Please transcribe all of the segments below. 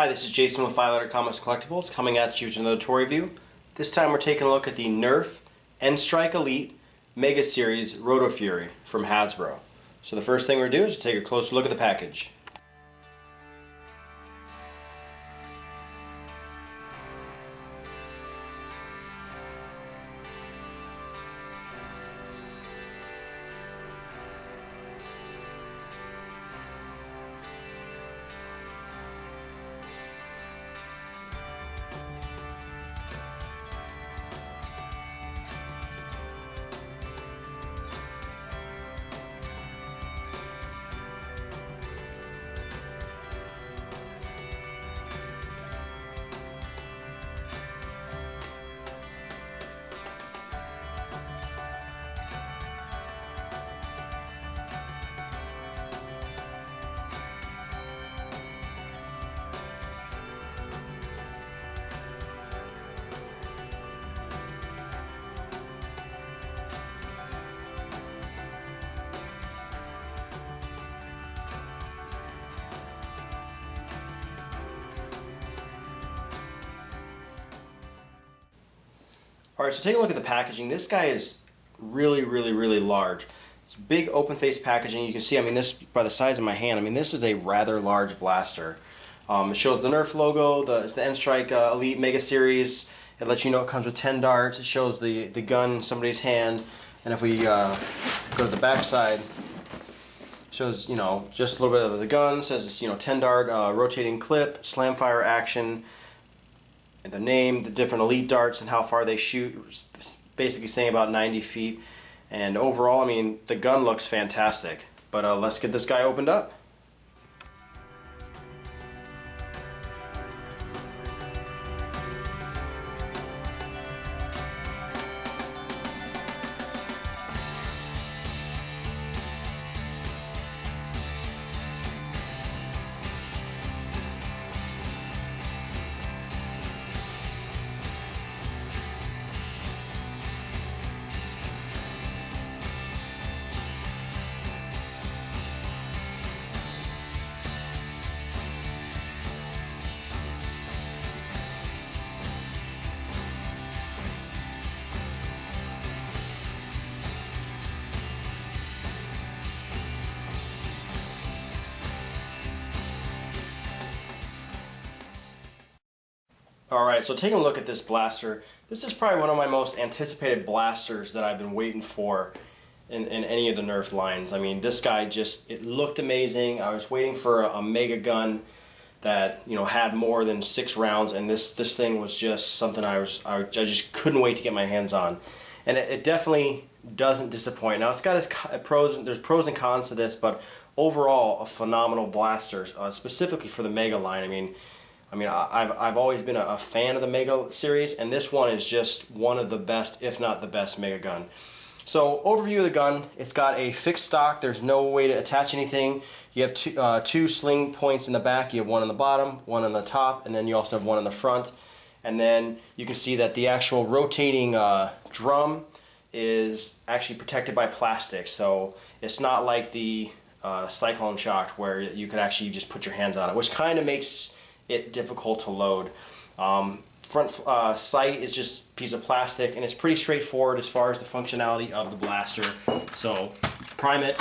Hi, this is Jason with 5 Letter Comics Collectibles coming at you with another toy review. This time we're taking a look at the Nerf n-stirke Elite Mega Series ROTOFURY from Hasbro. So the first thing we're going to do is take a closer look at the package. Alright, so take a look at the packaging. This guy is really large. It's big open face packaging. You can see, I mean, this by the size of my hand, I mean, this is a rather large blaster. It shows the Nerf logo, it's the n-stirke Elite Mega Series. It lets you know it comes with 10 darts. It shows the gun in somebody's hand. And if we go to the back side, it shows, you know, just a little bit of the gun. It says it's, you know, 10 dart rotating clip, slam fire action. And the name, the different elite darts, and how far they shoot, basically saying about 90 feet. And overall, I mean, the gun looks fantastic. But let's get this guy opened up. Alright, so taking a look at this blaster, this is probably one of my most anticipated blasters that I've been waiting for in any of the Nerf lines. I mean, this guy just, it looked amazing. I was waiting for a mega gun that, you know, had more than 6 rounds, and this thing was just something I just couldn't wait to get my hands on. And it definitely doesn't disappoint. Now, it's got its pros, there's pros and cons to this, but overall, a phenomenal blaster, specifically for the Mega line. I mean, I've always been a fan of the Mega series, and this one is just one of the best, if not the best, Mega gun. So, overview of the gun, it's got a fixed stock. There's no way to attach anything. You have two sling points in the back. You have one on the bottom, one on the top, and then you also have one on the front. And then you can see that the actual rotating drum is actually protected by plastic. So, it's not like the Cyclone Shock where you could actually just put your hands on it, which kind of makes it difficult to load. Front sight is just a piece of plastic, and it's pretty straightforward as far as the functionality of the blaster. So prime it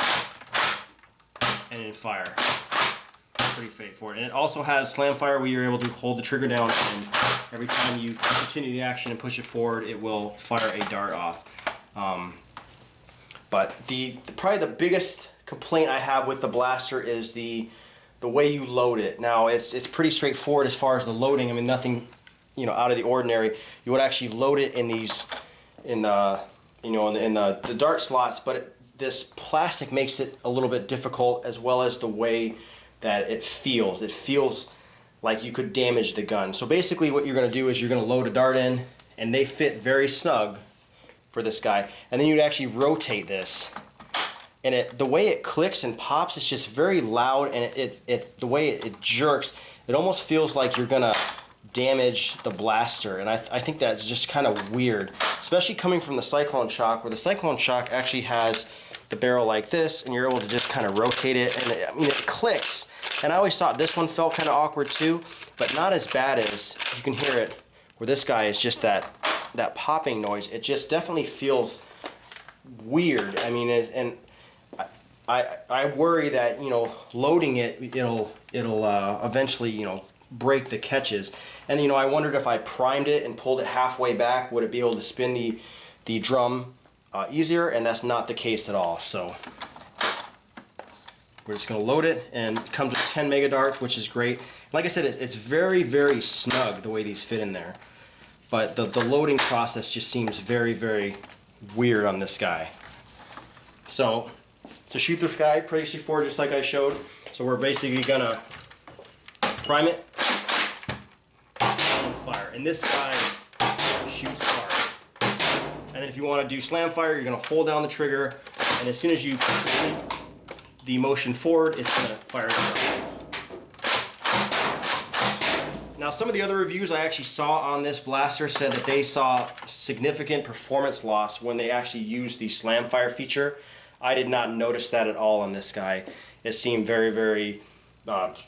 and then fire. Pretty straightforward. And it also has slam fire where you're able to hold the trigger down, and every time you continue the action and push it forward, it will fire a dart off. But probably the biggest complaint I have with the blaster is the way you load it. Now, it's pretty straightforward as far as the loading. I mean, nothing, you know, out of the ordinary. You would actually load it in the dart slots, but this plastic makes it a little bit difficult, as well as the way that it feels. It feels like you could damage the gun. So basically, what you're going to do is you're going to load a dart in, and they fit very snug for this guy. And then you'd actually rotate this. And the way it clicks and pops, it's just very loud, and the way it jerks, it almost feels like you're gonna damage the blaster, and I think that's just kind of weird, especially coming from the Cyclone Shock, where the Cyclone Shock actually has the barrel like this, and you're able to just kind of rotate it, and I mean, it clicks, And I always thought this one felt kind of awkward too, but not as bad as you can hear it, where this guy is just that popping noise. It just definitely feels weird. I mean, and I worry that, you know, loading it'll eventually, you know, break the catches. And, you know, I wondered if I primed it and pulled it halfway back, would it be able to spin the drum easier? And that's not the case at all. So we're just going to load it, and it comes with 10 mega darts, which is great. Like I said, it's very, very snug the way these fit in there. But the loading process just seems very, very weird on this guy. So to shoot this guy, pretty straightforward, just like I showed. So we're basically going to prime it and fire. And this guy shoots hard. And then if you want to do slam fire, you're going to hold down the trigger, and as soon as you complete the motion forward, it's going to fire it. Now, some of the other reviews I actually saw on this blaster said that they saw significant performance loss when they actually used the slam fire feature. I did not notice that at all on this guy. It seemed very, very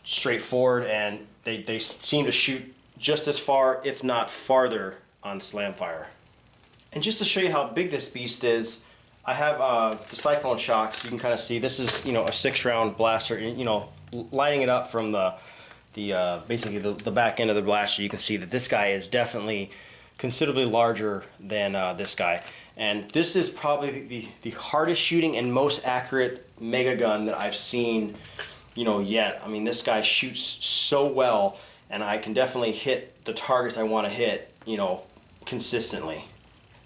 straightforward, and they seem to shoot just as far, if not farther, on slam fire. And just to show you how big this beast is, I have the Cyclone Shock. You can kind of see this is, you know, a 6-round blaster. You know, lining it up from basically the back end of the blaster, you can see that this guy is definitely considerably larger than this guy. And this is probably the hardest shooting and most accurate mega gun that I've seen, you know, yet. I mean, this guy shoots so well, and I can definitely hit the targets I want to hit, you know, consistently.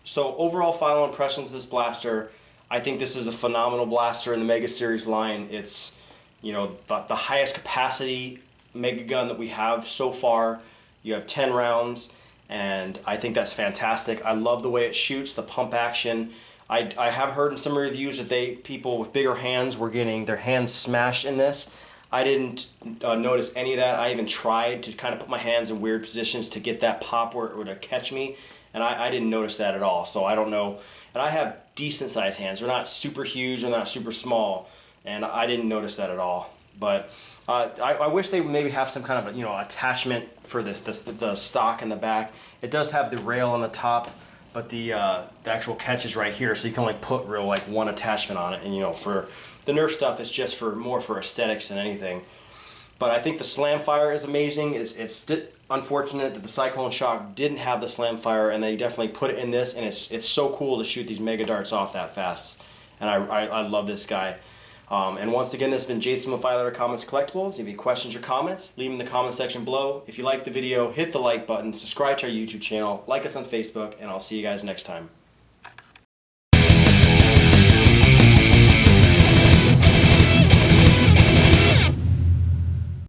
So overall final impressions of this blaster, I think this is a phenomenal blaster in the Mega Series line. It's, you know, the highest capacity mega gun that we have so far. You have 10 rounds, and I think that's fantastic. I love the way it shoots, the pump action. I have heard in some reviews that people with bigger hands were getting their hands smashed in this. I didn't notice any of that. I even tried to kind of put my hands in weird positions to get that pop where it would catch me, and I didn't notice that at all. So I don't know. And I have decent sized hands. They're not super huge, they're not super small, and I didn't notice that at all. But I wish they would maybe have some kind of a, you know, attachment for the stock in the back. It does have the rail on the top, but the actual catch is right here, so you can only put like one attachment on it. And, you know, for the Nerf stuff, it's just more for aesthetics than anything. But I think the slam fire is amazing. It's unfortunate that the Cyclone Shock didn't have the slam fire, and they definitely put it in this, and it's so cool to shoot these mega darts off that fast. And I love this guy. And once again, this has been Jason with 5 Letter Comments Collectibles. If you have any questions or comments, leave them in the comment section below. If you like the video, hit the like button, subscribe to our YouTube channel, like us on Facebook, and I'll see you guys next time.